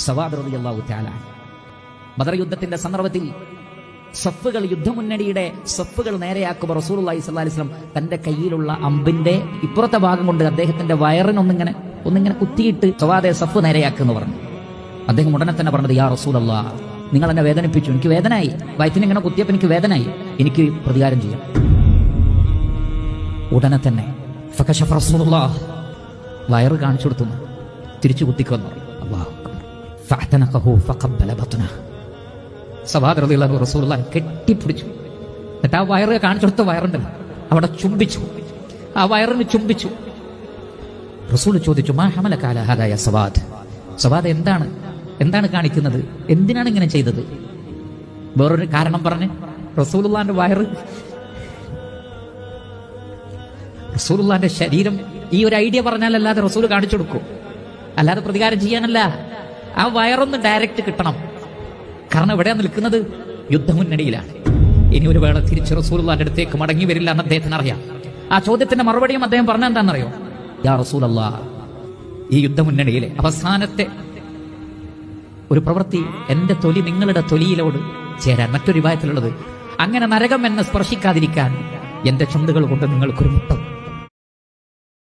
സവാദ് റളിയല്ലാഹു തആല ബദർ യുദ്ധത്തിന്റെ സന്ദർഭത്തിൽ സഫുകൾ, യുദ്ധമുന്നണിയുടെ സഫുകൾ നേരെയാക്കുമ്പോൾ റസൂലുള്ളാഹി സ്വല്ലല്ലാഹി അലൈഹി വസല്ലം തന്റെ കയ്യിലുള്ള അമ്പിന്റെ ഇപ്പുറത്തെ ഭാഗം കൊണ്ട് അദ്ദേഹത്തിന്റെ വയറിനൊന്നിങ്ങനെ കുത്തിയിട്ട് സവാദെ സഫ് നേരെയാക്കുമെന്ന് പറഞ്ഞു. അദ്ദേഹം ഉടനെ തന്നെ പറഞ്ഞത്, യാ റസൂലല്ലാഹ്, നിങ്ങൾ എന്നെ വേദനിപ്പിച്ചു, എനിക്ക് വേദനായി, വയറ്റിനിങ്ങനെ കുത്തിയപ്പോൾ എനിക്ക് വേദനായി, എനിക്ക് പ്രതികാരം ചെയ്യാം. ഉടനെ തന്നെ ഫകശഫ റസൂലുള്ളാഹ്, വയറ് കാണിച്ചു കൊടുത്തു, തിരിച്ചു കുത്തിക്കുമെന്ന് പറഞ്ഞു. അല്ലാഹു അക്ബർ. ഫഅതനഖഹു ഫഖബ്ബല ബത്നഹു. സവാദ് റളിയല്ലാഹു അൻഹു റസൂലുള്ളാഹി കെട്ടിപ്പിടിച്ചു. എന്നിട്ട് ആ വയറ് കാണിച്ചു കൊടുത്ത വയറുണ്ടല്ലോ അവിടെ ചുംബിച്ചു, ആ വയറിന് ചുംബിച്ചു. റസൂൽ ചോദിച്ചു, മാ ഹമലക അലാ ഹാദാ യാ സവാദ്, സവാദ് എന്താണ് കാണിക്കുന്നത്, എന്തിനാണ് ഇങ്ങനെ ചെയ്തത്? വേറൊരു കാരണം പറഞ്ഞ് റസൂലുള്ളാഹിന്റെ വയറ്, റസൂലുള്ളാഹിന്റെ ശരീരം ഈ ഒരു ഐഡിയ പറഞ്ഞാലല്ലാതെ റസൂൽ കാണിച്ചു കൊടുക്കും, അല്ലാതെ പ്രതികാരം ചെയ്യാനല്ല. ആ വയറൊന്ന് ഡയറക്റ്റ് കിട്ടണം. കാരണം എവിടെയാ നിൽക്കുന്നത്? യുദ്ധമുന്നണിയിലാണ്. ഇനി ഒരു വേള തിരിച്ച് റസൂലുള്ളാഹിന്റെ അടുത്തേക്ക് മടങ്ങി വരില്ല എന്ന് അദ്ദേഹത്തിന് അറിയാം. ആ ചോദ്യത്തിന്റെ മറുപടിയും അദ്ദേഹം പറഞ്ഞ എന്താണെന്നറിയോ? യാ റസൂലല്ലാഹ്, ഈ യുദ്ധമുന്നണിയിലെ അവസാനത്തെ ഒരു പ്രവൃത്തി, എന്റെ തൊലി നിങ്ങളുടെ തൊലിയിലോട് ചേരാൻ. മറ്റൊരു വിഭാഗത്തിലുള്ളത്, അങ്ങനെ നരകം എന്നെ സ്പർശിക്കാതിരിക്കാൻ എന്റെ ചുണ്ടുകൾ കൊണ്ട് നിങ്ങൾക്കൊരു മുത്തം